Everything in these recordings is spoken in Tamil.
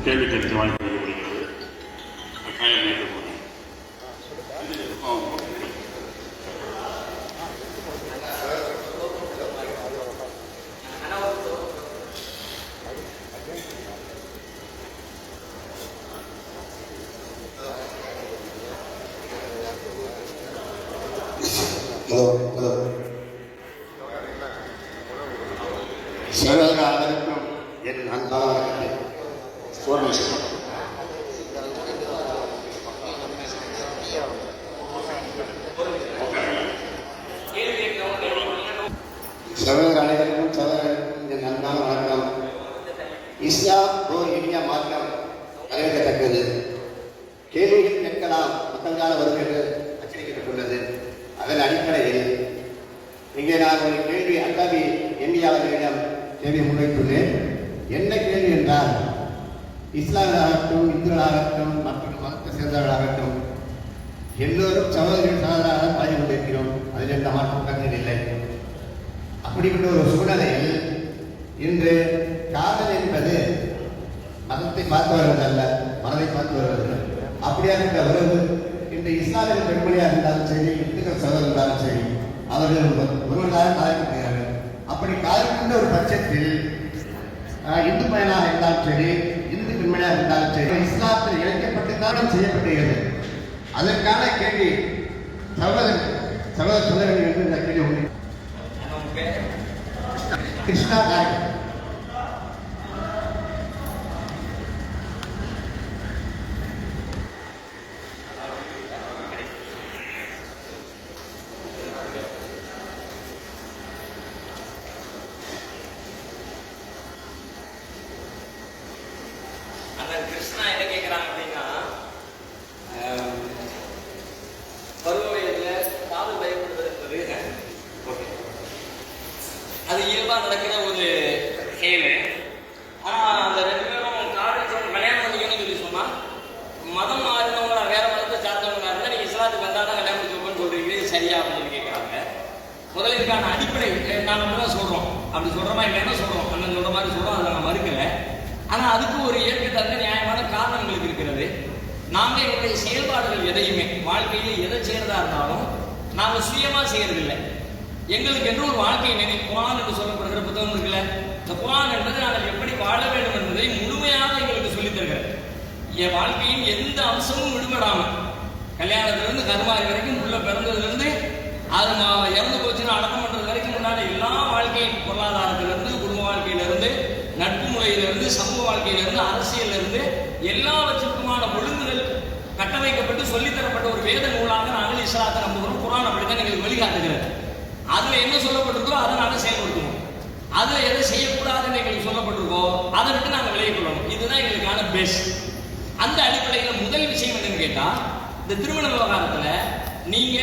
கேள்வி கேட்க வாய்ப்பு கொடுக்கிறது. கட்டாயம் ஏற்றுக்கொள்கிறேன். சகோதரர்களுக்கும் என் அன்பான வணக்கத்தை சகோதர அனைவருக்கும் சகோதரர்களுக்கும் என் அன்பான வணக்கம். இஸ்லாம் ஓர் இனிய மார்க்கம், வரவேற்கத்தக்கது. கேள்விகள் கேட்கலாம், மக்கள்கால வரும் என்று அச்சரிக்கப்பட்டுள்ளது. அதன் அடிப்படையில் இங்கே நான் ஒரு கேள்வி அக்காவி எண்ணியாளர்களிடம் கேள்வி முன்வைத்துள்ளேன். என்ன கேள்வி என்றால், இஸ்லாமியராகட்டும், இந்துக்களாகட்டும், மற்றும் மதத்தை சேர்ந்தவர்களாகட்டும் எல்லோரும் சகோதரராக பாதி கொண்டிருக்கிறோம். அதில் எந்த மாற்றம் கருத்தில். அப்படிப்பட்ட ஒரு சூழ்நிலையில் இன்று காதல் என்பது மதத்தை பார்த்து வருவது அல்ல, மனதை பார்த்து வருவது. அப்படியாக உறவு இன்று இஸ்லாமிய பெண்மொழியாக இருந்தாலும் சரி, இந்துக்கள் சகோதரர் இருந்தாலும் சரி, அவர்கள் ஒருவர்களாக காதலிக்கிறார்கள். அப்படி காதலிக்கின்ற ஒரு பட்சத்தில் இந்து பயனாக இருந்தாலும் சரி, இந்து பெண்மணியாக இருந்தாலும் சரி, இஸ்லாத்தில் இணைக்கப்பட்டுத்தான் செய்யப்பட்டுகிறது. அதற்கான கேள்வி சகோதரர்கள் என்று இந்த கேள்வி உண்டு. கிருஷ்ணா நாயக் கிருஷ்ணா என்ன கேட்கிறாங்க அப்படின்னா, பருவ வயதுல காதல் பயப்படுவது என்பது அது இயல்பா நடக்கிற ஒரு செயல். ஆனா அந்த ரெண்டு பேரும் காதல் கல்யாணம் பண்ணிக்கணும்னு சொல்லி சொன்னா, மதம் மாறினவங்களா வேற மதத்தை சார்ந்தவங்களா இருந்தா நீங்க இஸ்லாத்துக்கு வந்தாதான் கல்யாணம் பண்ணிக்கணும்னு சொல்றீங்க, இது சரியா அப்படின்னு கேட்கிறாங்க. முதல்ல இதுக்கான அடிப்படை நாங்க அப்படிதான் சொல்றோம். அப்படி சொல்றோமா இல்லைன்னா சொல்றோம், அண்ணன் சொல்ற மாதிரி சொல்றோம், அதை நான் மறுக்கல. ஆனா அதுக்கு ஒரு இயற்கை தகுந்த நியாயமான காரணங்களுக்கு இருக்கிறது. நாம என்னுடைய செயல்பாடுகள் எதையுமே வாழ்க்கையில் எதை செய்யறதா இருந்தாலும் நாம சுயமா செய்யறதில்லை. எங்களுக்கு என்று ஒரு வாழ்க்கை நினை குர்ஆன் என்று சொல்லப்படுகிற புத்தகம் இருக்குல்ல, இந்த குர்ஆன் என்பது நாங்கள் எப்படி வாழ வேண்டும் என்பதை முழுமையாக எங்களுக்கு சொல்லித் தருகிறது. என் வாழ்க்கையின் எந்த அம்சமும் விடுபடாம, கல்யாணத்திலிருந்து கருமாறி வரைக்கும், உள்ள பிறந்ததுலேருந்து அது இறந்து போச்சுன்னு அடக்கம் பண்றது வரைக்கும் முன்னாடி எல்லா வாழ்க்கையும், பொருளாதாரத்திலிருந்து, குடும்ப வாழ்க்கையிலிருந்து, நட்பு முறையிலிருந்து, சமூக வாழ்க்கையிலிருந்து, அரசியலிருந்து எல்லாவற்றுக்குமான ஒழுங்குகள் கட்டமைக்கப்பட்டு சொல்லித்தரப்பட்ட ஒரு வேத நூலாக நாங்கள் இஸ்லாத்தை நம்புகிறோம். குர்ஆன் அப்படித்தான் எங்களுக்கு வழிகாட்டுகிறது. அதுல என்ன சொல்லப்பட்டிருக்கோ அதை நாங்கள் செயல்படுத்துவோம். அதுல எதை செய்யக்கூடாதுன்னு எங்களுக்கு சொல்லப்பட்டிருக்கோ அதை விட்டு நாங்கள் விலகிக் கொள்ளணும். இதுதான் எங்களுக்கான பேஸ். அந்த அடிப்படையில் முதல் விஷயம் என்னன்னு கேட்டா, இந்த திருமண விவகாரத்துல நீங்க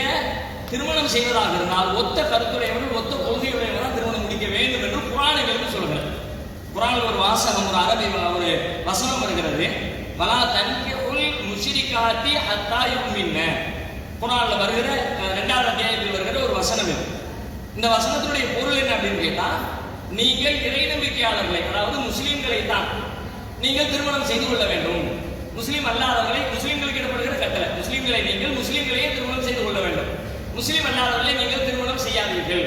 திருமணம் செய்வதாக இருந்தால் ஒத்த கருத்துடையவர்கள், ஒத்த கொள்கையுடையவர்கள் தான் திருமணம் முடிக்க வேண்டும் என்று குர்ஆன் எங்களுக்கு சொல்கிறது. குர்ஆன்ல ஒரு வாசகம், ஒரு அரபி ஒரு வசனம் வருகிறது. வலா தன்கிஹுல் முஷ்ரிகாத்தி ஹத்தா யுமின்ன. குர்ஆன்ல வருகிற 2வது அத்தியாயத்தில் வருகிற ஒரு வசனம் இது. இந்த வசனத்தினுடைய பொருள் என்ன அப்படின்னு கேட்டா, நீங்கள் இறை நம்பிக்கையாளர்களை, அதாவது முஸ்லிம்களை தான் நீங்கள் திருமணம் செய்து கொள்ள வேண்டும். முஸ்லிம் அல்லாதவர்களை, முஸ்லிம்களுக்கு இடப்படுகிற கட்டளை, முஸ்லிம்களை நீங்கள் முஸ்லிம்களையே திருமணம் செய்து கொள்ள வேண்டும். முஸ்லிம் அல்லாதவர்களை நீங்கள் திருமணம் செய்யாதீர்கள்.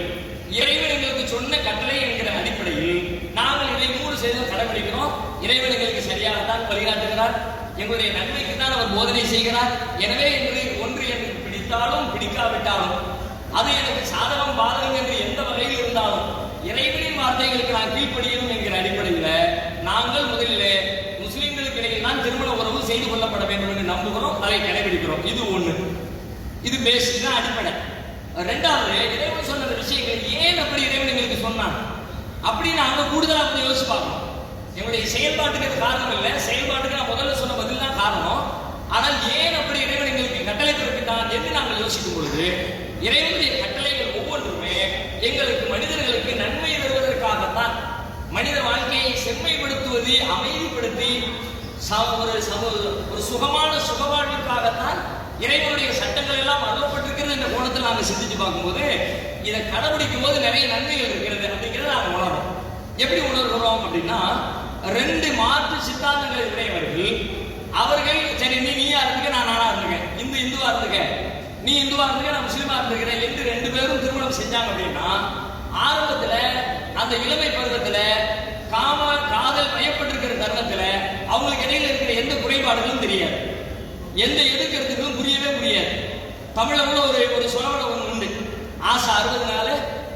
இறைவன் எங்களுக்கு சொன்ன கட்டளை என்கிற அடிப்படையில் நாங்கள் இதை 3 செய்து கடைபிடிக்கிறோம். இறைவன் எங்களுக்கு சரியாகத்தான் வழிகாட்டுகிறார், எங்களுடைய நன்மைக்கு தான் அவர் போதனை செய்கிறார். எனவே ஒன்று எனக்கு பிடித்தாலும் பிடிக்காவிட்டாலும், அது எனக்கு சாதகம் பாதகம் என்று எந்த வகையில் இருந்தாலும் இறைவனின் வார்த்தைகளுக்கு நான் கீழ்ப்படியணும் என்கிற அடிப்படையில் நாங்கள் முதலில் முஸ்லிம்களுக்கு இடையில் தான் திருமண உறவு செய்து கொள்ளப்பட வேண்டும் என்று நம்புகிறோம், அதை கடைபிடிக்கிறோம். இது ஒண்ணு, இது பேசிக் தான் அடிப்படை. 2வது, இறைவன் சொன்ன விஷயங்கள் ஏன் அப்படி இறைவன் எங்களுக்கு சொன்னான் அப்படின்னு நாங்க கூடுதலா அப்படி யோசிச்சு பார்க்கணும். எங்களுடைய செயல்பாட்டுக்கு அது காரணம் இல்லை, செயல்பாட்டுக்கு நான் முதல்ல சொன்ன பதில் தான் காரணம். ஆனால் ஏன் அப்படி இறைவன் எங்களுக்கு கட்டளை பிறப்பித்தான் என்று நாங்கள் யோசிக்கும் பொழுது, இறைவனுடைய கட்டளைகள் ஒவ்வொன்றுமே எங்களுக்கு மனிதர்களுக்கு நன்மை தருவதற்காகத்தான், மனித வாழ்க்கையை செம்மைப்படுத்துவது, அமைதிப்படுத்தி ஒரு சுகமான சுகவாழ்வுக்காகத்தான் இறைவனுடைய சட்டங்கள் எல்லாம் அருளப்பட்டிருக்கிறது என்ற கோணத்தில் நாங்கள் சிந்திச்சு பார்க்கும்போது, இதை கடைபிடிக்கும் போது நிறைய நன்மைகள் இருக்கிறது அப்படிங்கிறத நாங்கள் உணர்றோம். எப்படி உணர்கிறோம் அப்படின்னா, 2 மாற்று சித்தாந்தங்கள் இடையே வருது. நீ இந்துவா இருந்துக்க நான் முஸ்லீமா இருந்துக்கிறேன் என்று ரெண்டு பேரும் திருமணம் செஞ்சாங்க அப்படின்னா ஆரம்பத்துல அந்த இளமை பருவத்துல காதல் பயப்பட்டிருக்கிற தருணத்துல அவங்களுக்கு இடையில இருக்கிற எந்த குறைபாடுகளும் தெரியாது, எந்த எதிர்க்கிறதுக்கும் புரியவே முடியாது. தமிழ்ல கூட ஒரு சொலவடம் ஒன்று உண்டு, ஆசை 60 நாள்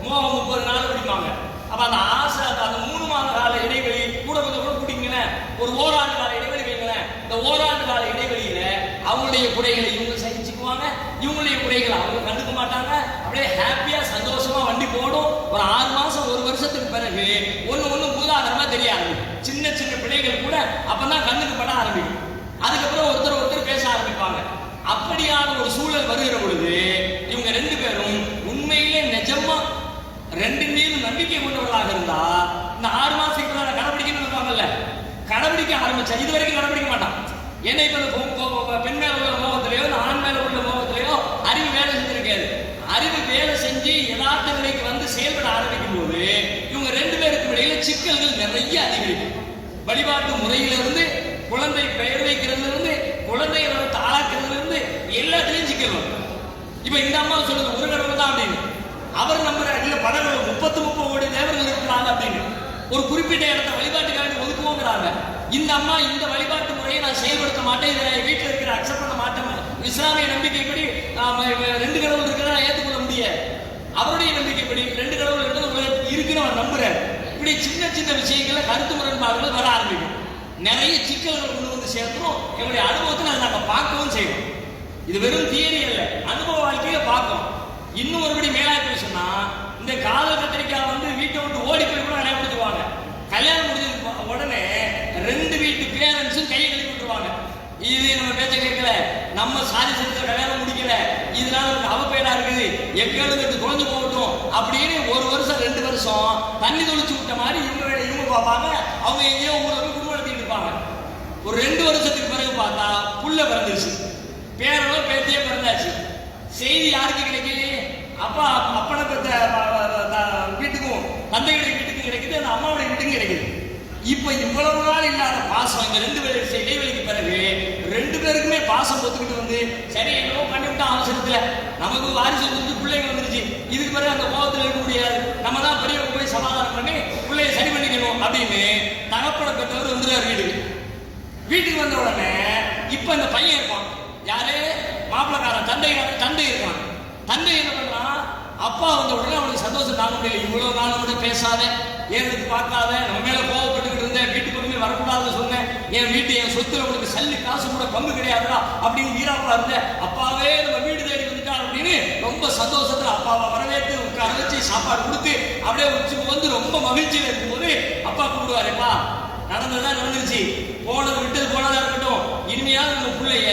மோகம் 30 நாள் அப்படிம்பாங்க. அப்ப அந்த ஆசை அந்த 3 மாத கால இடைவெளி கூட கொஞ்சம் கூட கூட்டிங்களேன், ஒரு ஓராண்டு கால இடைவெளி வைங்களேன். இந்த ஓராண்டு கால இடைவெளியில அவங்களுடைய குறைகளை இவங்க சகிச்சுக்குவாங்க, இவங்களுடைய குறைகளை அவங்க கண்டுக்க மாட்டாங்க. அப்படியே ஹாப்பியா சந்தோஷமா வண்டி போடும். ஒரு 6 மாசம் 1 வருஷத்துக்கு பிறகு ஒண்ணு பூதாகரமா தெரிய ஆரம்பிக்கும். சின்ன சின்ன பிள்ளைகள் கூட அப்பதான் கண்ணுக்கு பட ஆரம்பிக்கும். அதுக்கப்புறம் ஒருத்தர் பேச ஆரம்பிப்பாங்க. அப்படியான ஒரு சூழல் வருகிற பொழுது இவங்க 2 பேரும் உண்மையிலே நிஜமா 2 மீது நம்பிக்கை கொண்டவர்களாக இருந்தா இந்த 6 மாசத்துக்கு மேல கடைபிடிக்கணும்னு இருக்காங்கல்ல, கடைபிடிக்க ஆரம்பிச்சா இது வரைக்கும் கடைபிடிக்க மாட்டான். ஏன்னா இப்ப பெண் மேல உள்ள மோகத்திலேயோ ஆண் மேல உள்ள மோகத்திலேயோ அறிவு வேலை செஞ்சிருக்காது. அறிவு வேலை செஞ்சு யதார்த்த நிலைக்கு வந்து செயல்பட ஆரம்பிக்கும் போது இவங்க 2 பேருக்கு இடையில சிக்கல்கள் நிறைய அதிகரிக்கும். வழிபாட்டு முறையிலிருந்து, குழந்தை பெயர் வைக்கிறதுல இருந்து, குழந்தையை ஆளாக்குறதுல இருந்து எல்லாத்திலையும் சிக்கல் வரும். இப்ப இந்த அம்மா சொல்லுது ஒரு கடவுள் தான் அப்படின்னு, அவர் நம்புற இல்ல பல 30 கோடி தேவர்கள் இருக்கிறாங்க அப்படின்னு ஒரு குறிப்பிட்ட இடத்த வழிபாட்டுக்காக ஒதுக்குவோங்கிறாங்க. இந்த அம்மா இந்த வழிபாட்டு முறையை நான் செயல்படுத்த மாட்டேன், இதை வீட்டில் இருக்கிற அக்செப்ட் பண்ண மாட்டேன். இஸ்லாமிய நம்பிக்கைப்படி 2 கடவுள் இருக்கிறத ஏற்றுக்கொள்ள முடியாது. அவருடைய நம்பிக்கைப்படி 2 கடவுள் இருக்குன்னு அவர் நம்புறாரு. இப்படி சின்ன சின்ன விஷயங்கள்ல கருத்து முரண்பாடுகள் வர ஆரம்பிக்கும். நிறைய சிக்கல்கள் கொண்டு வந்து சேர்க்கிறோம். எங்களுடைய அனுபவத்தில் அதை நாங்கள் பார்க்கவும் செய்வோம். இது வெறும் தியரி அல்ல, அனுபவ வாழ்க்கையில பார்க்கும். இன்னும் ஒருபடி மேலாக சொன்னா இந்த காதல் கத்திரிக்காய் வந்து வீட்டை விட்டு ஓடி போய் கூட கல்யாணப்படுத்துவாங்க. கல்யாணம் முடிஞ்சது உடனே 2 வீட்டு பேரண்ட்ஸும் கையை கழுவி விட்டுருவாங்க. இது நம்ம பேச்ச கேட்கல, நம்ம சாதி சட்டத்தை கல்யாணம் முடிக்கல, இதனால நமக்கு அவப்பேடா இருக்குது, எங்களுக்கு குறைஞ்சு போகட்டும் அப்படின்னு 1 வருஷம் 2 வருஷம் தண்ணி தொளிச்சு விட்ட மாதிரி இவங்க பார்ப்பாங்க. அவங்க எங்கேயோ ஊருக்கு குடும்பம் நடத்திட்டு இருப்பாங்க. ஒரு 2 வருஷத்துக்கு பிறகு பார்த்தா புள்ள பிறந்துருச்சு, பேரனோ பேத்தியே பிறந்தாச்சு. செய்தி யாருக்கு கிடைக்கலையே, அப்பா அப்பனை பெற்ற வீட்டுக்கும் தந்தையுடைய வீட்டுக்கும் கிடைக்குது, அந்த அம்மாவுடைய வீட்டுக்கும் கிடைக்குது. இப்ப இவ்வளவு நாள் இல்லாத பாசம் இந்த 2 பேர் இடைவெளிக்கு பிறகு 2 பேருக்குமே பாசம் பொத்துக்கிட்டு வந்து சரி என்னவோ பண்ணிவிட்டோம் அவசரத்துல, நமக்கு வாரிசு வந்து பிள்ளைங்க வந்துருச்சு, இதுக்கு பிறகு அந்த கோபத்தில் இருக்க முடியாது, நம்ம தான் பெரியவங்க போய் சமாதானம் பண்ணி பிள்ளைய சரி பண்ணிக்கணும் அப்படின்னு தகப்பனை பெற்றவர் வந்துடுவார் வீட்டுக்கு வந்த உடனே இப்ப இந்த பையன் இருப்பான், யாரு மாப்பிள்ளக்காரன் தந்தை இருக்கான். தந்தை என்ன பண்றான், அப்பா வந்த உடனே அவனுக்கு சந்தோஷம் தாங்க முடியல. இவ்வளவு நாள் கூட பேசாத, ஏறதுக்கு பார்க்காத, நம்ம மேல கோவப்பட்டுக்கிட்டு இருந்தேன், வீட்டு பக்கமே வரக்கூடாதுன்னு சொன்னேன், என் வீட்டு என் சொத்துல உனக்கு சல்லி காசு கூட பங்கு கிடையாதுடா அப்படின்னு வீராப்பா இருந்த அப்பாவே நம்ம வீடு தேடி வந்துட்டான் அப்படின்னு ரொம்ப சந்தோஷத்துல அப்பாவை வரவேற்று உட்கார வச்சு சாப்பாடு கொடுத்து அப்படியே வந்து ரொம்ப மகிழ்ச்சியில இருக்கும்போது அப்பா கூப்பிடுவாருப்பா, நடந்ததுதான் நடந்துருச்சு, போனது விட்டது போனதா இருக்கட்டும், இனிமையாவது நம்ம பிள்ளைய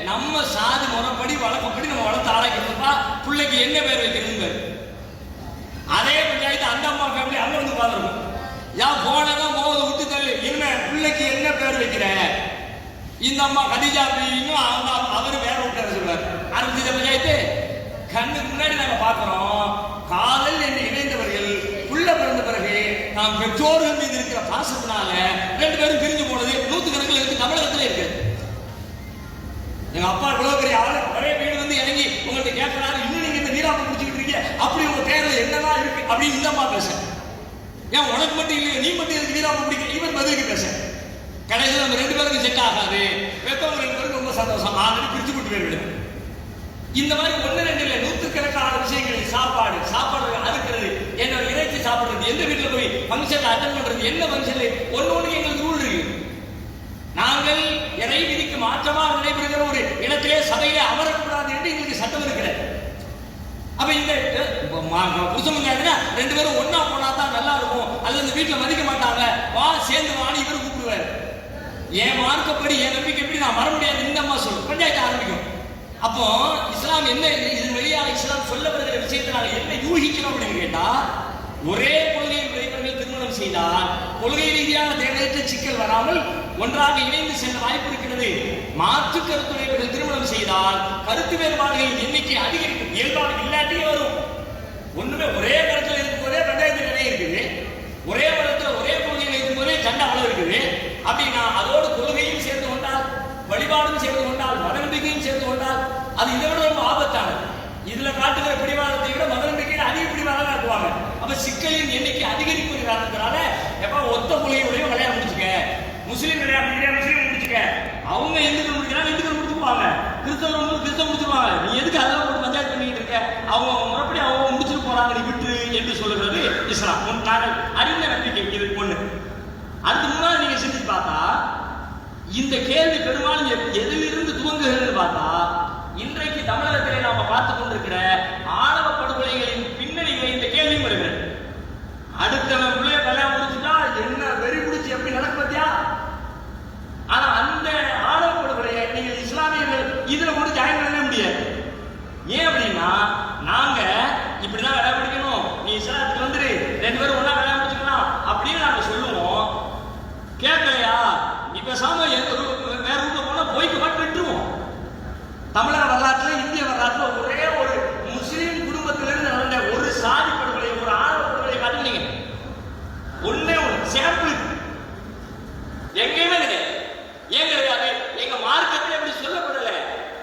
நம்ம சாதி முறைப்படி வழக்கப்படி நம்ம வளர்த்து ஆளாக்கிட்டோம்ப்பா, பிள்ளைக்கு என்ன பேர் வைக்கிறது. அதே பஞ்சாயத்து அந்த அம்மா ஃபேமிலி அங்க வந்து பாத்துருக்கும், யான் போனதான் போவதை விட்டு தள்ளு, இனிமே பிள்ளைக்கு என்ன பேர் வைக்கிற. இந்த அம்மா கதிஜா அப்படின்னும் அவரு வேற விட்டாரு சொல்றாரு. ஆரம்பிச்ச பஞ்சாயத்து கண்ணுக்கு முன்னாடி நாங்க பாக்குறோம். காதல் என்று இணைந்தவர்கள் புள்ள பிறந்த பிறகு நாம் பெற்றோர்கள் மீது இருக்கிற பாசத்தினால 2 பேரும் பிரிஞ்சு போனது 100 கணக்கில் இருக்கு, தமிழகத்துல இருக்கு. எங்க அப்பா இவ்வளவு பெரிய ஆளு, ஒரே வீடு வந்து இறங்கி உங்கள்கிட்ட கேட்கறாரு, இன்னும் நீங்க இந்த நீராப்பம் குடிச்சுக்கிட்டு இருக்கீங்க, அப்படி உங்க பேர்ல என்னதான் இருக்கு அப்படின்னு இந்த அம்மா பேச, ஏன் உனக்கு மட்டும் இல்லையா, நீ மட்டும் எதுக்கு நீராப்பம் குடிக்க, இவன் பதிலுக்கு பேச. கடைசியில் நம்ம 2 பேருக்கு செட் ஆகாது, வெப்பம் 2 பேருக்கு ரொம்ப சந்தோஷம், ஆல்ரெடி பிரிச்சு போட்டு போயிடுது. இந்த மாதிரி 1 2 இல்லை 100கணக்கான விஷயங்கள், சாப்பாடு அறுக்கிறது, என்ன இறைச்சி சாப்பிடுறது, எந்த வீட்டில் போய் ஃபங்க்ஷன்ல அட்டன் பண்றது, என்ன ஃபங்க்ஷன்ல ஒண்ணு எங்களுக்கு ரூல் இருக்கு. நாங்கள் இறை விதிக்கு மாற்றமாக நடைபெறுகிற ஒரு இடத்திலே சபையிலே அமரக்கூடாது என்று எங்களுக்கு சட்டம் இருக்கிறது. அப்ப இந்த புருஷன் 2 பேரும் ஒன்னா போனா தான் நல்லா இருக்கும், அல்லது இந்த வீட்டுல மதிக்க மாட்டாங்க, வா சேர்ந்து வாணி இவரு கூப்பிடுவாரு. என் மார்க்கப்படி என் நம்பிக்கைப்படி நான் வர முடியாது இந்த அம்மா சொல்லு, பஞ்சாயத்து ஆரம்பிக்கும். அப்போ இஸ்லாம் என்ன, இதன் வழியாக இஸ்லாம் சொல்ல வருகிற விஷயத்தை நாங்கள் என்ன யூகிக்கிறோம் அப்படின்னு கேட்டா, ஒரே கொள்கையை உடையவர்கள் திருமணம் செய்தால் கொள்கை ரீதியான தேவையற்ற சிக்கல் வராமல் ஒன்றாக இணைந்து செல்ல வாய்ப்பு இருக்கிறது. மாற்று கருத்துடையவர்கள் திருமணம் செய்தால் கருத்து வேறுபாடுகளின் எண்ணிக்கை அதிகரிக்கும், இயல்பாக இல்லாட்டியே வரும். ஒண்ணுமே ஒரே கருத்துல இருக்கும் போதே பஞ்சாயத்து நிறைய இருக்குது, ஒரே மதத்துல ஒரே கொள்கையில் இருக்கும் போதே சண்டை அளவு இருக்குது. அப்படின்னா அதோடு கொள்கையும் சேர்ந்து கொண்டால், வழிபாடும் சேர்ந்து கொண்டால், மத நம்பிக்கையும் சேர்ந்து கொண்டால் அது இதை விட ரொம்ப ஆபத்தானது. காட்டுகிற பிடிவாதத்தை விட மத நம்பிக்கையில் அதிக பிடிவாதம் காட்டுவாங்க. அப்ப சிக்கலின் எண்ணிக்கை அதிகரிப்பு காரணத்தினால எப்ப ஒத்த புள்ளியுடைய கல்யாணம் முடிச்சுக்க, முஸ்லீம் கல்யாணம் முடிக்கிற முஸ்லீம் முடிச்சுக்க, அவங்க இந்துக்கள் முடிக்கிறாங்க இந்துக்கள் முடிச்சுக்குவாங்க, கிறிஸ்தவர்கள் கிறிஸ்தவ முடிச்சுக்குவாங்க. நீ எதுக்கு அதெல்லாம் போட்டு பஞ்சாயத்து பண்ணிட்டு இருக்க, அவங்க முறைப்படி அவங்க முடிச்சுட்டு போறாங்க, நீ விட்டு என்று சொல்லுகிறது இஸ்லாம். நாங்கள் அறிந்த நம்பிக்கை இது ஒண்ணு. அதுக்கு முன்னாடி நீங்க சிந்திச்சு பார்த்தா இந்த கேள்வி பெரும்பாலும் எதிலிருந்து துவங்குகிறது பார்த்தா இன்றைக்கு தமிழகத்திலே நாம பார்த்துக் கொண்டிருக்கிற ஆணவ படுகொலைகளின் பின்னணியில இந்த கேள்வியும் வருகிறது. அடுத்தவன் பிள்ளைய கல்யாணம் முடிச்சுட்டா என்ன வெறி பிடிச்சி எப்படி நடக்கும் பார்த்தியா? ஆனா அந்த ஆணவ படுகொலையை நீங்க இஸ்லாமியர்கள் இதுல கூட ஜாயின் பண்ணவே முடியாது. ஏன் அப்படின்னா நாங்க இப்படிதான் கல்யாணம் முடிக்கணும், நீ இஸ்லாத்துக்கு வந்துரு, 2 பேரும் ஒண்ணா கல்யாணம் முடிச்சுக்கலாம் அப்படின்னு நாங்க சொல்லுவோம். கேட்கலையா நீ பேசாம வேற ரூட்ல போனா போய்க்கு மாட்டு விட்டுருவோம். தமிழக வரலாற்றுல